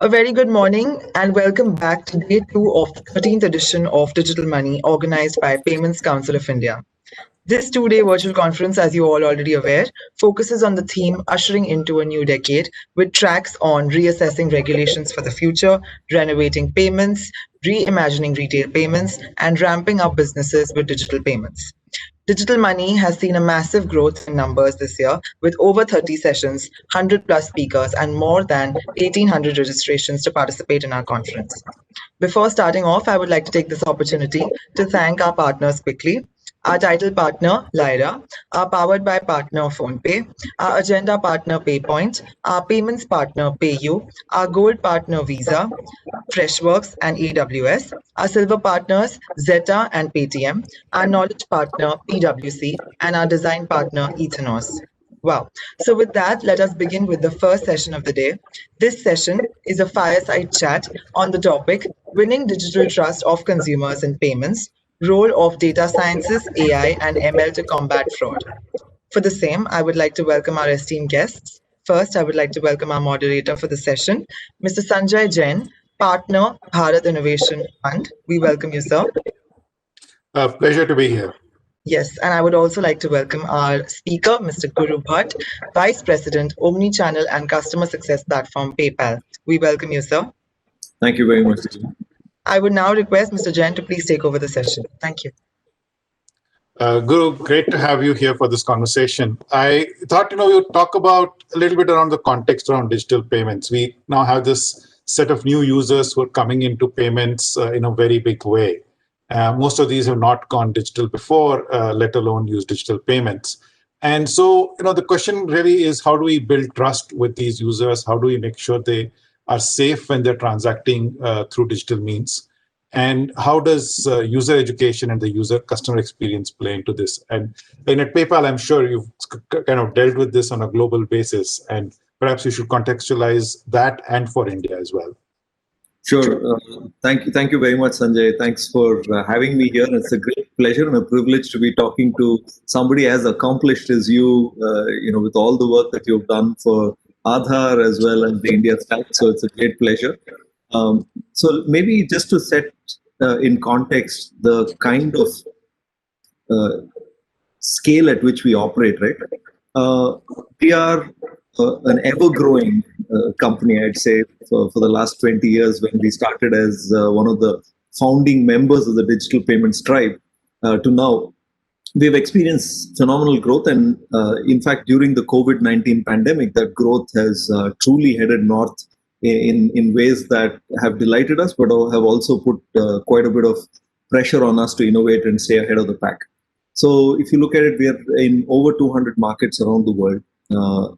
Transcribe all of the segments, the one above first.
A very good morning and welcome back to day two of the 13th edition of Digital Money organized by Payments Council of India. This two-day virtual conference, as you all already aware, focuses on the theme ushering into a new decade with tracks on reassessing regulations for the future, renovating payments, reimagining retail payments, and ramping up businesses with digital payments. Digital money has seen a massive growth in numbers this year with over 30 sessions, 100 plus speakers, and more than 1,800 registrations to participate in our conference. Before starting off, I would like to take this opportunity to thank our partners quickly. Our title partner, Lyra, our powered by partner, PhonePe, our agenda partner, PayPoint, our payments partner, PayU, our gold partner, Visa, Freshworks and AWS, our silver partners, Zeta and Paytm, our knowledge partner, PwC, and our design partner, Ethanos. Wow. So, with that, let us begin with the first session of the day. This session is a fireside chat on the topic Winning Digital Trust of Consumers in Payments, Role of Data Sciences, AI, and ML to Combat Fraud. For the same, I would like to welcome our esteemed guests. First, I would like to welcome our moderator for the session, Mr. Sanjay Jain, partner, Bharat Innovation Fund. We welcome you, sir. Pleasure to be here. Yes, and I would also like to welcome our speaker, Mr. Guru Bhatt, Vice President, Omnichannel and Customer Success Platform, PayPal. We welcome you, sir. Thank you very much. I would now request Mr. Jain to please take over the session. Thank you. Guru, great to have you here for this conversation. I thought, we would talk about a little bit around the context around digital payments. We now have this set of new users who are coming into payments in a very big way. Most of these have not gone digital before, let alone use digital payments. And so, the question really is, how do we build trust with these users? How do we make sure they are safe when they're transacting through digital means? And how does user education and the user customer experience play into this? And at PayPal, I'm sure you've kind of dealt with this on a global basis, and perhaps you should contextualize that and for India as well. Sure. Thank you very much, Sanjay. Thanks for having me here. It's a great pleasure and a privilege to be talking to somebody as accomplished as you, with all the work that you've done for Aadhaar as well as the India stack. So it's a great pleasure. So maybe just to set in context the kind of scale at which we operate, right? We are an ever-growing company, I'd say, for the last 20 years when we started as one of the founding members of the digital payments tribe to now. We've experienced phenomenal growth, and in fact, during the COVID-19 pandemic, that growth has truly headed north in ways that have delighted us, but have also put quite a bit of pressure on us to innovate and stay ahead of the pack. So if you look at it, we are in over 200 markets around the world.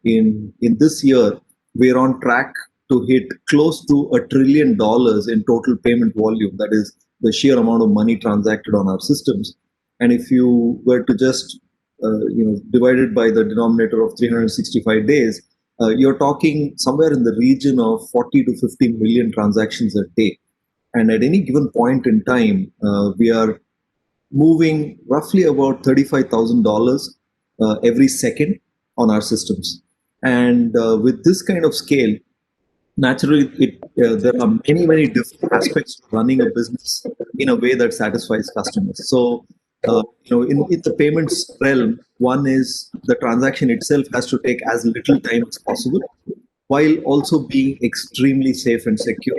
In this year, we're on track to hit close to $1 trillion in total payment volume. That is the sheer amount of money transacted on our systems. And if you were to just divide it by the denominator of 365 days, you're talking somewhere in the region of 40 to 50 million transactions a day. And at any given point in time, we are moving roughly about $35,000 every second on our systems. And with this kind of scale, naturally, there are many different aspects of running a business in a way that satisfies customers. So, in the payments realm, one is the transaction itself has to take as little time as possible, while also being extremely safe and secure.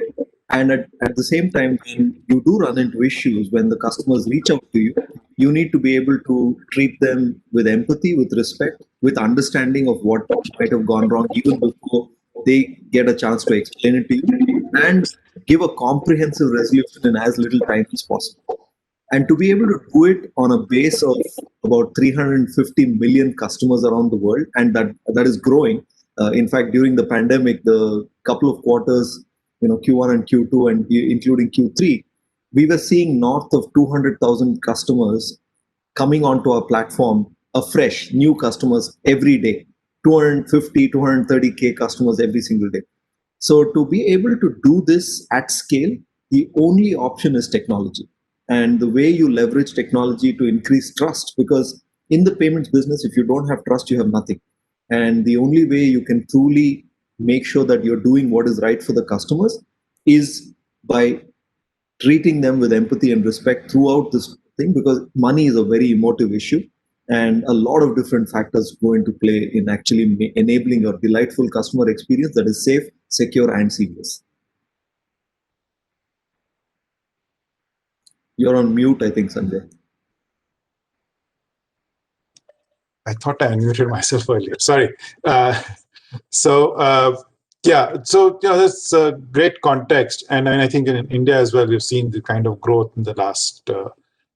And at the same time, when you do run into issues, when the customers reach out to you, you need to be able to treat them with empathy, with respect, with understanding of what might have gone wrong even before they get a chance to explain it to you, and give a comprehensive resolution in as little time as possible. And to be able to do it on a base of about 350 million customers around the world, and that is growing. In fact, during the pandemic, the couple of quarters, Q1 and Q2 and including Q3, we were seeing north of 200,000 customers coming onto our platform, afresh, new customers every day, 250, 230K customers every single day. So to be able to do this at scale, the only option is technology. And the way you leverage technology to increase trust, because in the payments business, if you don't have trust, you have nothing. And the only way you can truly make sure that you're doing what is right for the customers is by treating them with empathy and respect throughout this thing, because money is a very emotive issue, and a lot of different factors go into play in actually enabling a delightful customer experience that is safe, secure, and seamless. You're on mute, I think, Sanjay. I thought I unmuted myself earlier. Sorry. That's a great context. And I think in India as well, we've seen the kind of growth in the last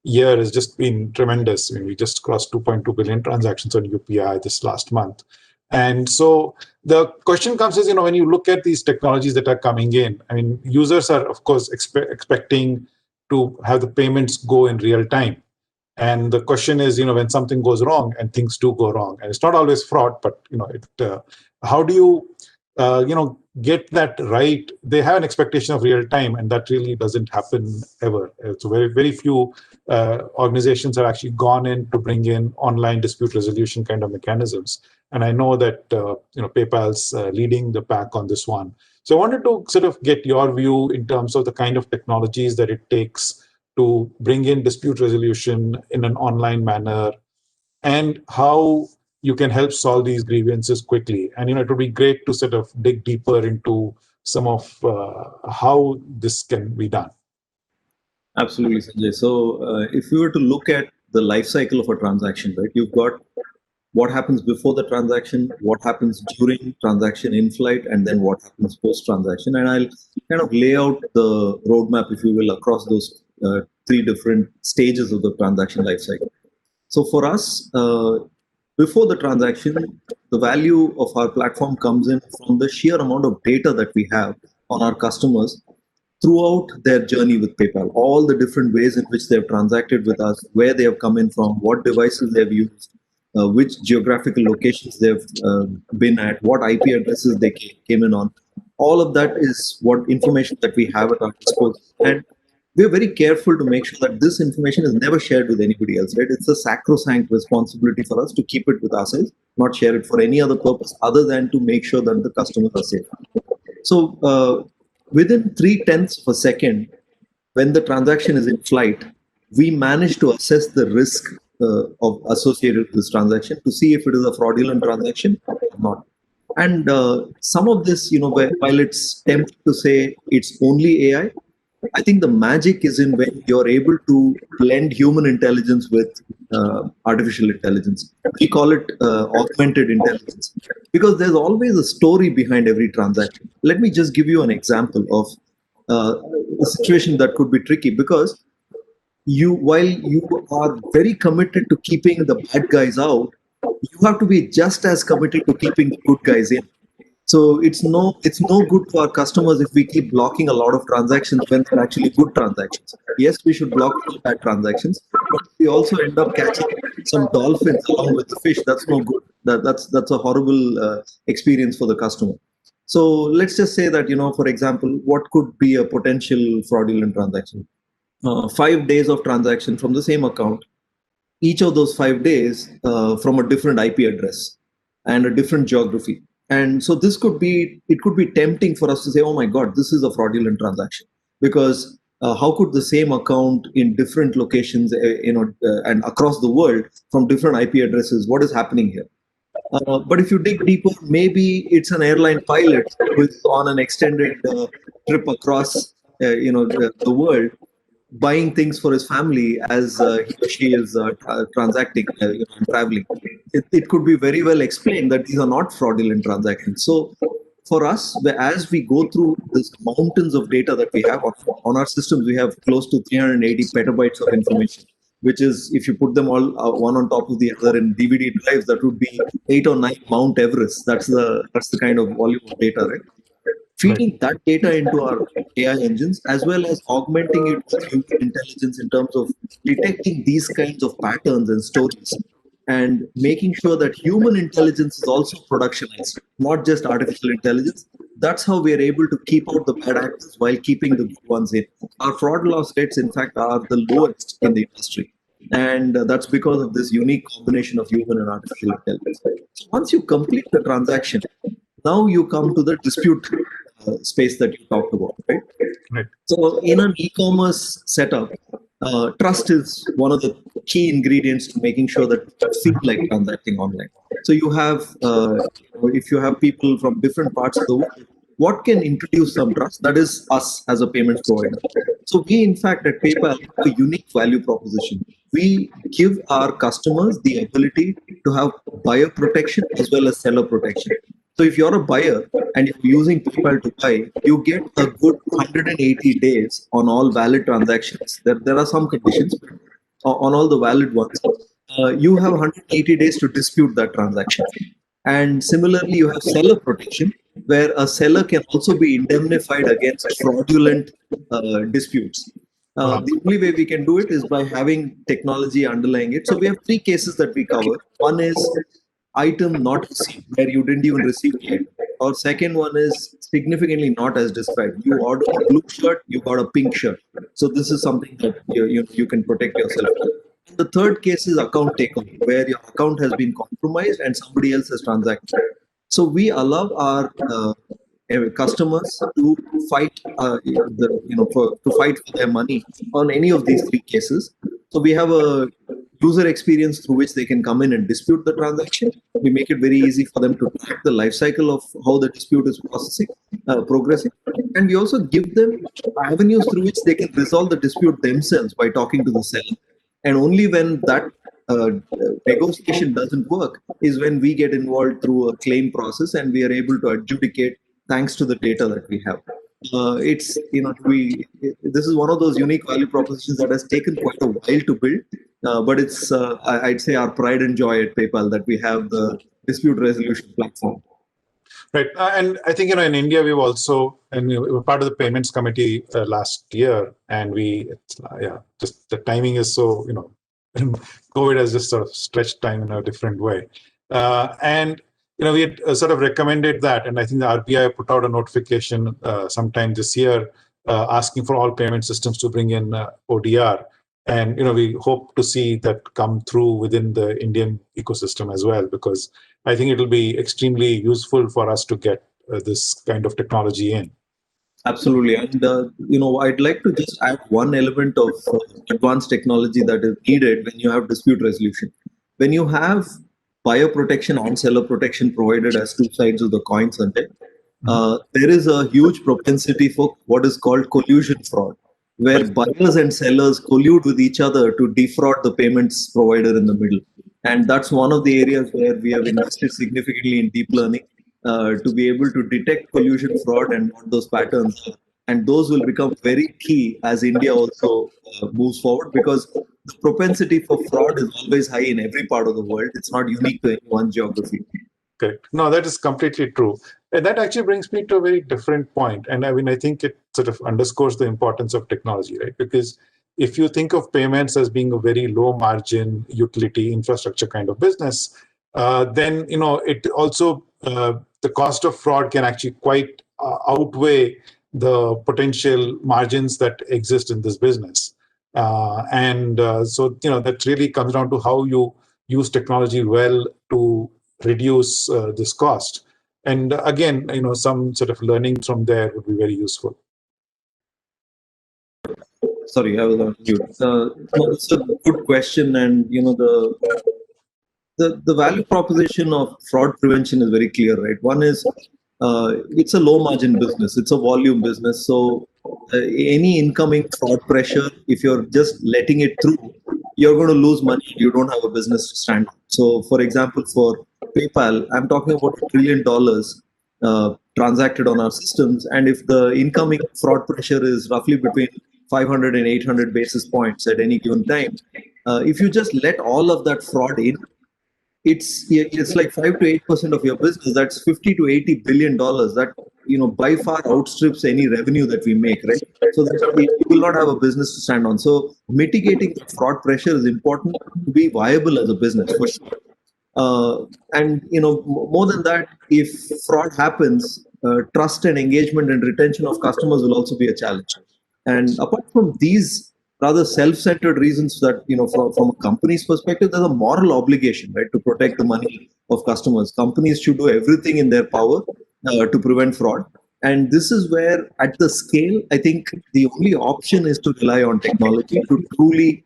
year has just been tremendous. I mean, we just crossed 2.2 billion transactions on UPI this last month. And so the question comes is, when you look at these technologies that are coming in, I mean, users are, of course, expecting to have the payments go in real time. And the question is, when something goes wrong, and things do go wrong, and it's not always fraud, but how do you, get that right? They have an expectation of real time, and that really doesn't happen ever. So very, very few organizations have actually gone in to bring in online dispute resolution kind of mechanisms. And I know that PayPal's leading the pack on this one. So I wanted to sort of get your view in terms of the kind of technologies that it takes to bring in dispute resolution in an online manner, and how you can help solve these grievances quickly. And it would be great to sort of dig deeper into some of how this can be done. Absolutely, Sanjay. So if we were to look at the life cycle of a transaction, right, you've got what happens before the transaction, what happens during transaction in flight, and then what happens post transaction. And I'll kind of lay out the roadmap, if you will, across those three different stages of the transaction life cycle. So for us, before the transaction, the value of our platform comes in from the sheer amount of data that we have on our customers throughout their journey with PayPal, all the different ways in which they've transacted with us, where they have come in from, what devices they've used, which geographical locations they've been at, what IP addresses they came in on. All of that is what information that we have at our disposal. And we're very careful to make sure that this information is never shared with anybody else, right? It's a sacrosanct responsibility for us to keep it with ourselves, not share it for any other purpose other than to make sure that the customers are safe. So within 0.3 of a second, when the transaction is in flight, we manage to assess the risk associated with this transaction to see if it is a fraudulent transaction or not. And some of this, while it's tempting to say it's only AI, I think the magic is in when you're able to blend human intelligence with artificial intelligence. We call it augmented intelligence, because there's always a story behind every transaction. Let me just give you an example of a situation that could be tricky, because while you are very committed to keeping the bad guys out, you have to be just as committed to keeping the good guys in. So it's no good to our customers if we keep blocking a lot of transactions when they're actually good transactions. Yes, we should block bad transactions, but we also end up catching some dolphins along with the fish. That's no good. That's a horrible experience for the customer. So let's just say that, for example, what could be a potential fraudulent transaction? 5 days of transaction from the same account, each of those 5 days from a different IP address and a different geography. And so it could be tempting for us to say, oh my God, this is a fraudulent transaction, because how could the same account in different locations, and across the world from different IP addresses, what is happening here? But if you dig deeper, maybe it's an airline pilot who's on an extended trip across, the world, buying things for his family as he or she is transacting, traveling. It could be very well explained that these are not fraudulent transactions. So for us, as we go through this mountains of data that we have on our systems, we have close to 380 petabytes of information, which is, if you put them all one on top of the other in DVD drives, that would be 8 or 9 Mount Everest. That's the kind of volume of data, right? Feeding that data into our AI engines, as well as augmenting it with human intelligence in terms of detecting these kinds of patterns and stories, and making sure that human intelligence is also productionized, not just artificial intelligence. That's how we are able to keep out the bad actors while keeping the good ones in. Our fraud loss rates, in fact, are the lowest in the industry. And that's because of this unique combination of human and artificial intelligence. So once you complete the transaction, Now you come to the dispute space that you talked about, right? Right. So in an e-commerce setup, trust is one of the key ingredients to making sure that you feel like transacting online. So you have, if you have people from different parts of the world, what can introduce some trust? That is us as a payments provider. So we, in fact, at PayPal, have a unique value proposition. We give our customers the ability to have buyer protection as well as seller protection. So if you're a buyer and you're using PayPal to buy, you get a good 180 days on all valid transactions. There are some conditions, but on all the valid ones, you have 180 days to dispute that transaction. And similarly, you have seller protection, where a seller can also be indemnified against fraudulent disputes. The only way we can do it is by having technology underlying it. So we have three cases that we cover. One is item not received, where you didn't even receive the item. Or second one is significantly not as described. You ordered a blue shirt, you got a pink shirt. So this is something that you can protect yourself. The third case is account takeover, where your account has been compromised and somebody else has transacted. So we allow our customers to fight, to fight for their money on any of these three cases. So we have a user experience through which they can come in and dispute the transaction. We make it very easy for them to track the life cycle of how the dispute is progressing. And we also give them avenues through which they can resolve the dispute themselves by talking to the seller. And only when that negotiation doesn't work is when we get involved through a claim process and we are able to adjudicate thanks to the data that we have. This is one of those unique value propositions that has taken quite a while to build, but it's I'd say our pride and joy at PayPal that we have the dispute resolution platform. Right, and I think in India we were part of the payments committee last year, and just the timing is so COVID has just sort of stretched time in a different way, and we had sort of recommended that, and I think the RBI put out a notification sometime this year asking for all payment systems to bring in ODR, and we hope to see that come through within the Indian ecosystem as well, because I think it will be extremely useful for us to get this kind of technology in. Absolutely, and I'd like to just add one element of advanced technology that is needed when you have dispute resolution. When you have buyer protection and seller protection provided as two sides of the coin, Sanjay, there is a huge propensity for what is called collusion fraud, where buyers and sellers collude with each other to defraud the payments provider in the middle. And that's one of the areas where we have invested significantly in deep learning to be able to detect collusion fraud and what those patterns are. And those will become very key as India also moves forward, because the propensity for fraud is always high in every part of the world. It's not unique to any one geography. Correct. No, that is completely true. And that actually brings me to a very different point. And I think it sort of underscores the importance of technology, right? Because if you think of payments as being a very low margin utility infrastructure kind of business, then, it also, the cost of fraud can actually quite outweigh the potential margins that exist in this business. So, that really comes down to how you use technology well to reduce this cost. And again, some sort of learning from there would be very useful. Sorry, I was on mute. It's a good question, and the value proposition of fraud prevention is very clear, right? One is it's a low margin business, it's a volume business, so any incoming fraud pressure, if you're just letting it through, you're going to lose money. You don't have a business to stand on. So, for example, for PayPal, I'm talking about $1 trillion transacted on our systems, and if the incoming fraud pressure is roughly between 500 and 800 basis points at any given time, if you just let all of that fraud in, it's like 5 to 8% of your business. That's 50 to 80 billion dollars. That by far outstrips any revenue that we make, right? So that you will not have a business to stand on. So mitigating the fraud pressure is important to be viable as a business, for sure. And more than that, if fraud happens, trust and engagement and retention of customers will also be a challenge. And apart from these rather self-centered reasons that, from a company's perspective, there's a moral obligation, right, to protect the money of customers. Companies should do everything in their power to prevent fraud. And this is where, at the scale, I think the only option is to rely on technology to truly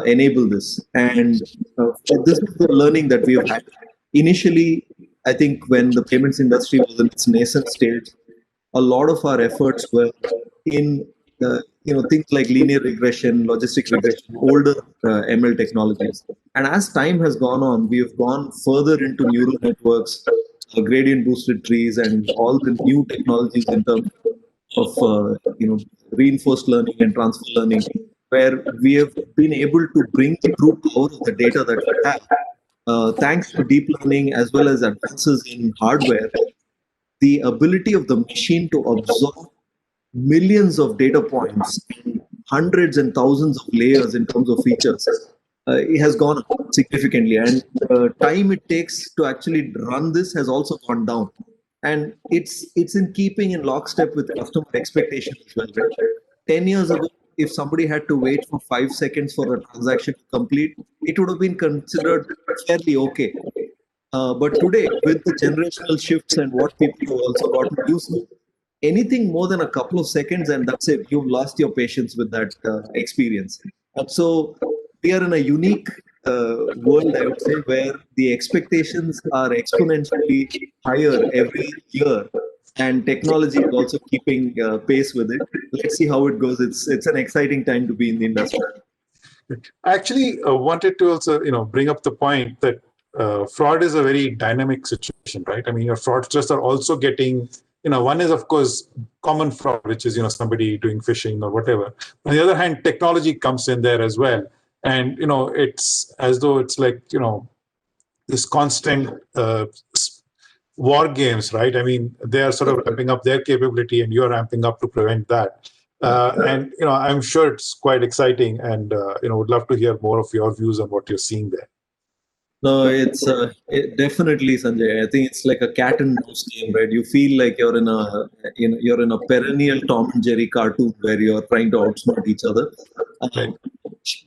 enable this. And this is the learning that we have had. Initially, I think when the payments industry was in its nascent stage, a lot of our efforts were in things like linear regression, logistic regression, older ML technologies. And as time has gone on, we have gone further into neural networks, gradient boosted trees, and all the new technologies in terms of reinforced learning and transfer learning, where we have been able to bring the true power of the data that we have, thanks to deep learning as well as advances in hardware. The ability of the machine to absorb millions of data points, hundreds and thousands of layers in terms of features, it has gone up significantly. And the time it takes to actually run this has also gone down. And it's in keeping in lockstep with customer expectations as well. Right? 10 years ago, if somebody had to wait for 5 seconds for a transaction to complete, it would have been considered fairly okay. But today, with the generational shifts and what people have also gotten used to, anything more than a couple of seconds, and that's it, you've lost your patience with that experience. And so we are in a unique world, I would say, where the expectations are exponentially higher every year, and technology is also keeping pace with it. Let's see how it goes. It's an exciting time to be in the industry. I actually wanted to also, bring up the point that fraud is a very dynamic situation, right? I mean, your fraudsters are also getting, one is of course common fraud, which is somebody doing phishing or whatever. On the other hand, technology comes in there as well, and it's as though it's like this constant war games, right? I mean, they are sort of ramping up their capability, and you're ramping up to prevent that. And I'm sure it's quite exciting, and would love to hear more of your views on what you're seeing there. No, definitely, Sanjay. I think it's like a cat and mouse game, right? You feel like you're you're in a perennial Tom and Jerry cartoon where you're trying to outsmart each other, Right.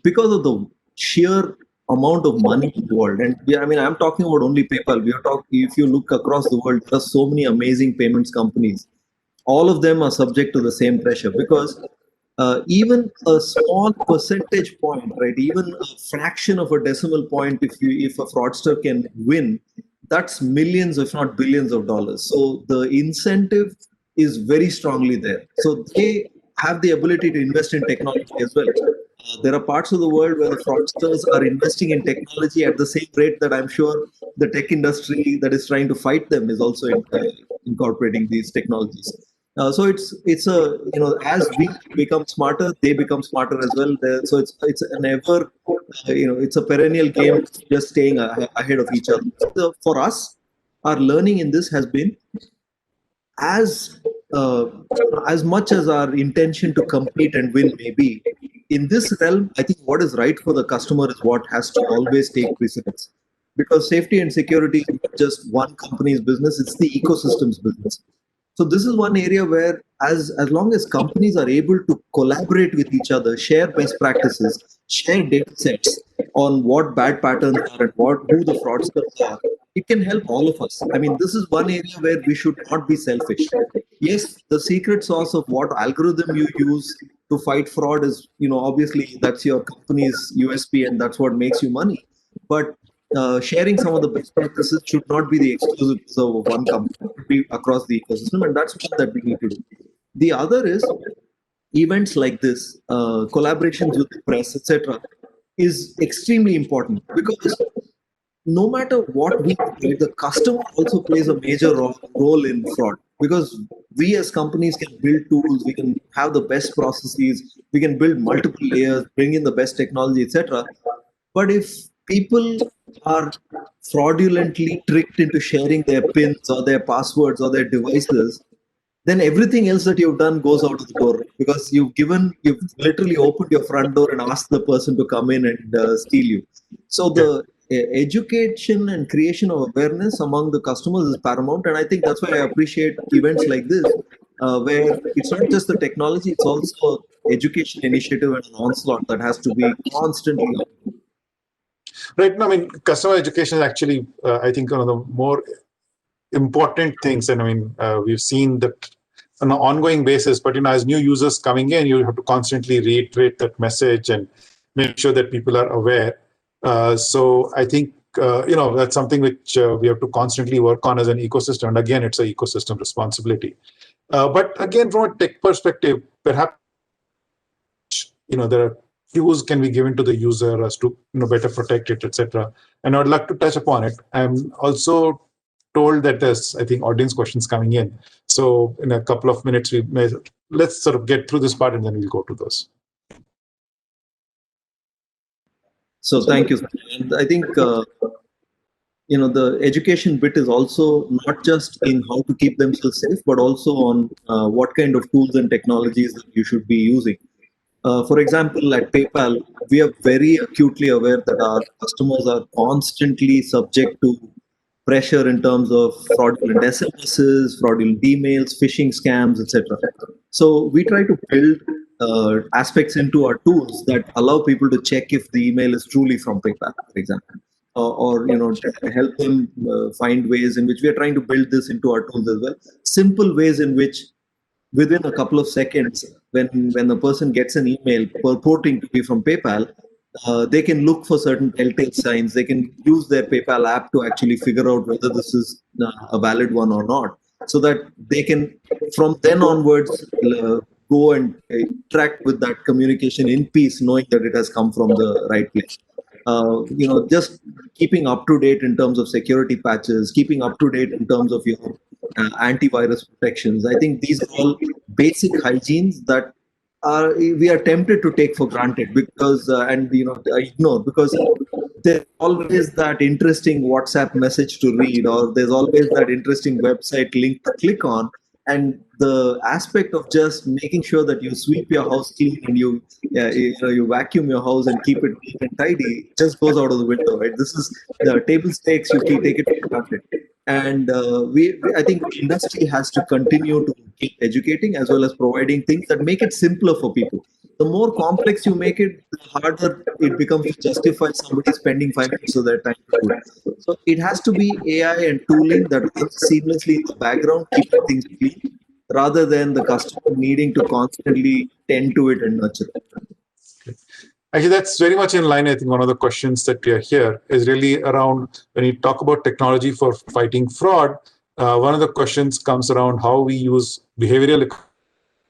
because of the sheer amount of money in the world. And I mean, I'm talking about only PayPal. If you look across the world, there are so many amazing payments companies. All of them are subject to the same pressure, because even a small percentage point, right, even a fraction of a decimal point, if a fraudster can win, that's millions, if not billions of dollars. So the incentive is very strongly there. So they have the ability to invest in technology as well. There are parts of the world where the fraudsters are investing in technology at the same rate that I'm sure the tech industry that is trying to fight them is also incorporating these technologies. So it's a as we become smarter, they become smarter as well. So it's an ever it's a perennial game, just staying ahead of each other. So for us, our learning in this has been as uh, as much as our intention to compete and win may be, in this realm, I think what is right for the customer is what has to always take precedence. Because safety and security is not just one company's business, it's the ecosystem's business. So this is one area where, as long as companies are able to collaborate with each other, share best practices, share data sets on what bad patterns are and who the fraudsters are, it can help all of us. I mean, this is one area where we should not be selfish. Yes, the secret sauce of what algorithm you use to fight fraud is, obviously that's your company's USP and that's what makes you money. But sharing some of the best practices should not be the exclusive reserve of one company, it should be across the ecosystem, and that's one that we need to do. The other is events like this, collaborations with the press, etc., is extremely important, because no matter what we do, the customer also plays a major role in fraud, because we as companies can build tools, we can have the best processes, we can build multiple layers, bring in the best technology, etc. But if people are fraudulently tricked into sharing their pins or their passwords or their devices, then everything else that you've done goes out of the door, because you've literally opened your front door and asked the person to come in and steal you. So the education and creation of awareness among the customers is paramount, and I think that's why I appreciate events like this, where it's not just the technology, it's also education initiative and an onslaught that has to be constantly on. Right. No, I mean, customer education is actually, I think, one of the more important things. And I mean, we've seen that on an ongoing basis, but as new users coming in, you have to constantly reiterate that message and make sure that people are aware. So I think that's something which we have to constantly work on as an ecosystem. And again, it's an ecosystem responsibility. But again, from a tech perspective, perhaps there are cues can be given to the user as to better protect it, etc. And I'd like to touch upon it. I'm also told that there's, I think, audience questions coming in. So in a couple of minutes, let's sort of get through this part and then we'll go to those. So thank you. And I think the education bit is also not just in how to keep themselves safe, but also on what kind of tools and technologies that you should be using. For example, at PayPal, we are very acutely aware that our customers are constantly subject to pressure in terms of fraudulent SMSs, fraudulent emails, phishing scams, etc. So we try to build aspects into our tools that allow people to check if the email is truly from PayPal, for example, or help them find ways in which we are trying to build this into our tools as well. Simple ways in which within a couple of seconds, when a person gets an email purporting to be from PayPal, they can look for certain telltale signs. They can use their PayPal app to actually figure out whether this is a valid one or not, so that they can, from then onwards, go and interact with that communication in peace, knowing that it has come from the right place. Just keeping up to date in terms of security patches, keeping up to date in terms of your antivirus protections. I think these are all basic hygienes that we are tempted to take for granted because ignore, because there's always that interesting WhatsApp message to read, or there's always that interesting website link to click on. And the aspect of just making sure that you sweep your house clean and you vacuum your house and keep it neat and tidy just goes out of the window, right? This is the table stakes. You take it for granted. And I think the industry has to continue to keep educating as well as providing things that make it simpler for people. The more complex you make it, the harder it becomes to justify somebody spending 5 minutes of their time to do it. So it has to be AI and tooling that runs seamlessly in the background, keeping things clean, rather than the customer needing to constantly tend to it and nurture it. Actually, that's very much in line. I think one of the questions that we are here is really around when you talk about technology for fighting fraud. One of the questions comes around how we use behavioral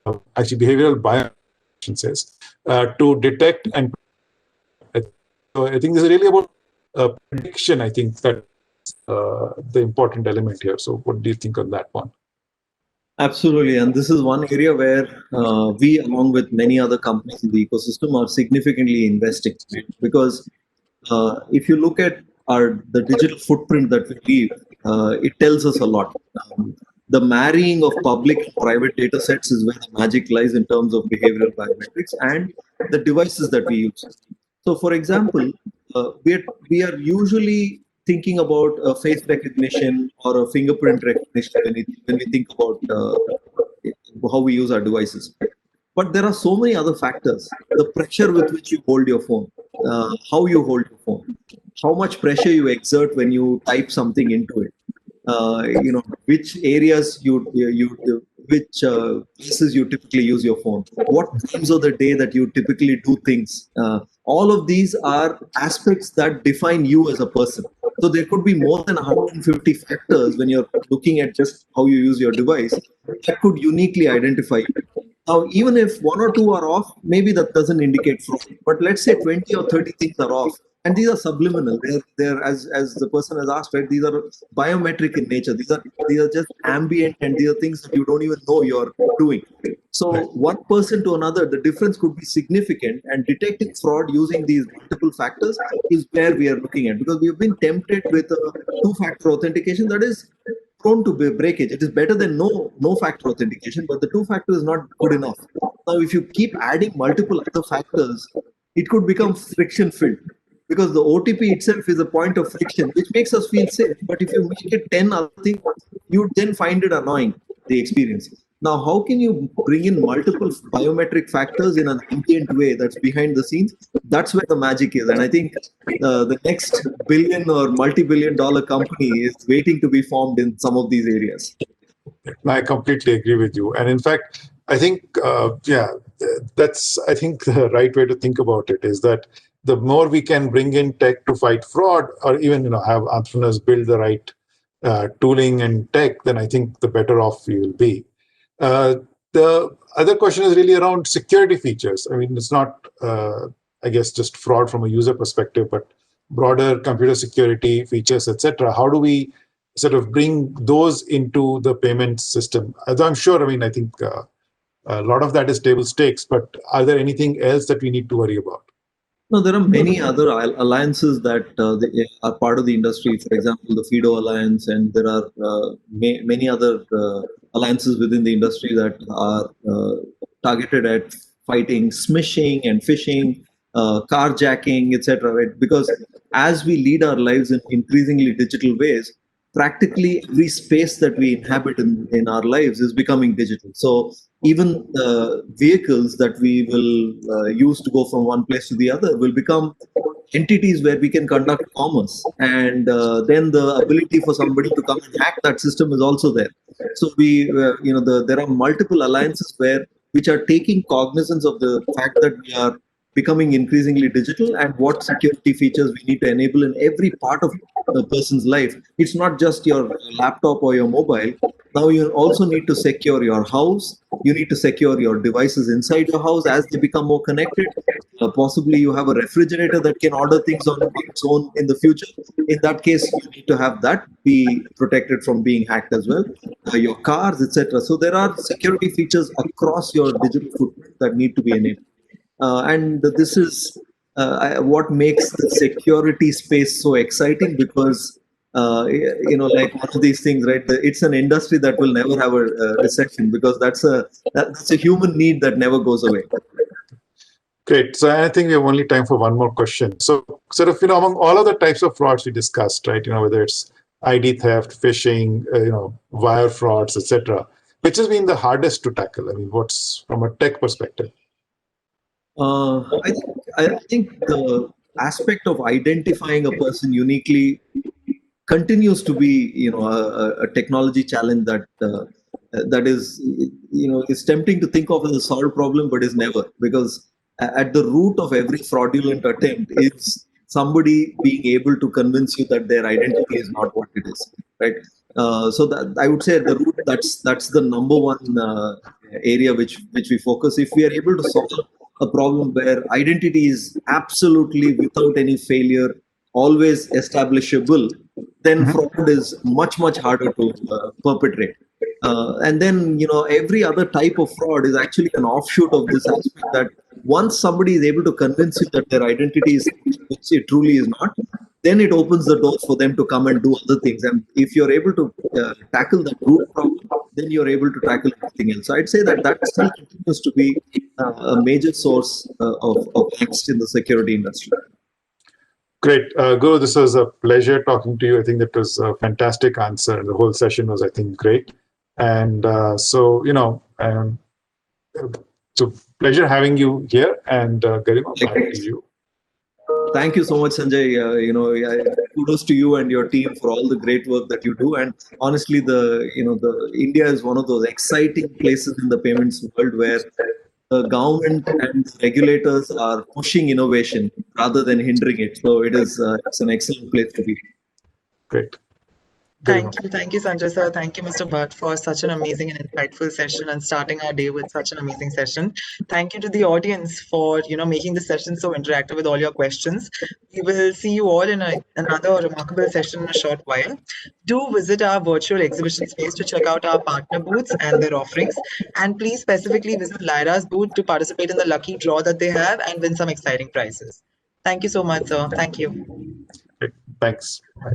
biometrics to detect and. So I think this is really about prediction. I think that's the important element here. So what do you think on that one? Absolutely, and this is one area where we, along with many other companies in the ecosystem, are significantly investing. Because if you look at the digital footprint that we leave, it tells us a lot. The marrying of public and private data sets is where the magic lies in terms of behavioral biometrics and the devices that we use. So, for example, we are usually thinking about face recognition or a fingerprint recognition when we think about how we use our devices. But there are so many other factors. The pressure with which you hold your phone, how you hold your phone, how much pressure you exert when you type something into it, which areas which places you typically use your phone, what times of the day that you typically do things. All of these are aspects that define you as a person. So there could be more than 150 factors when you're looking at just how you use your device that could uniquely identify you. Now, even if one or two are off, maybe that doesn't indicate fraud. But let's say 20 or 30 things are off, and these are subliminal. They're as the person has asked, right? These are biometric in nature. These are just ambient, and these are things that you don't even know you're doing. So one person to another, the difference could be significant, and detecting fraud using these multiple factors is where we are looking at, because we've been tempted with a two-factor authentication that is prone to breakage. It is better than no factor authentication, but the two-factor is not good enough. Now, if you keep adding multiple other factors, it could become friction-filled, because the OTP itself is a point of friction, which makes us feel safe. But if you make it 10 other things, you then find it annoying, the experience. Now, how can you bring in multiple biometric factors in an ambient way that's behind the scenes? That's where the magic is. And I think the next billion or multi-billion dollar company is waiting to be formed in some of these areas. I completely agree with you. And in fact, I think, that's, I think, the right way to think about it is that the more we can bring in tech to fight fraud, or even, have entrepreneurs build the right tooling and tech, then I think the better off we will be. The other question is really around security features. I mean, it's not, I guess, just fraud from a user perspective, but broader computer security features, etc. How do we sort of bring those into the payment system? As I'm sure, I mean, I think a lot of that is table stakes, but are there anything else that we need to worry about? No, there are many other alliances that are part of the industry. For example, the FIDO Alliance, and there are many other alliances within the industry that are targeted at fighting smishing and phishing, carjacking, etc. Right? Because as we lead our lives in increasingly digital ways, practically every space that we inhabit in our lives is becoming digital. So even the vehicles that we will use to go from one place to the other will become entities where we can conduct commerce, and then the ability for somebody to come and hack that system is also there. So there are multiple alliances which are taking cognizance of the fact that we are becoming increasingly digital, and what security features we need to enable in every part of a person's life. It's not just your laptop or your mobile. Now you also need to secure your house. You need to secure your devices inside your house as they become more connected. Possibly you have a refrigerator that can order things on its own in the future. In that case, you need to have that be protected from being hacked as well. Your cars, etc. So there are security features across your digital footprint that need to be enabled. And this is what makes the security space so exciting, because like one of these things, right? It's an industry that will never have a recession, because that's a human need that never goes away. Great. So I think we have only time for one more question. So sort of, among all of the types of frauds we discussed, right, whether it's ID theft, phishing, wire frauds, etc., which has been the hardest to tackle? I mean, what's from a tech perspective? I think the aspect of identifying a person uniquely continues to be, a technology challenge that is, is tempting to think of as a solved problem, but is never, because at the root of every fraudulent attempt is somebody being able to convince you that their identity is not what it is, right? So that I would say at the root, that's the number one area which we focus. If we are able to solve a problem where identity is absolutely without any failure, always establishable, then fraud is much harder to perpetrate. And then every other type of fraud is actually an offshoot of this aspect, that once somebody is able to convince you that their identity is which it truly is not, then it opens the doors for them to come and do other things. And if you're able to tackle that root problem, then you're able to tackle everything else. So I'd say that still continues to be a major source of angst in the security industry. Great. Guru, this was a pleasure talking to you. I think that was a fantastic answer. The whole session was, I think, great. And so pleasure having you here. And Garima, back to you. Thank you so much, Sanjay. Kudos to you and your team for all the great work that you do. And honestly, the India is one of those exciting places in the payments world where the government and regulators are pushing innovation rather than hindering it. So it's an excellent place to be. Great. Thank you, Sanjay sir. Thank you, Mr. Bhatt, for such an amazing and insightful session and starting our day with such an amazing session. Thank you to the audience for making the session so interactive with all your questions. We will see you all in another remarkable session in a short while. Do visit our virtual exhibition space to check out our partner booths and their offerings. And please specifically visit Lyra's booth to participate in the lucky draw that they have and win some exciting prizes. Thank you so much, sir. Thank you. Thanks. Bye.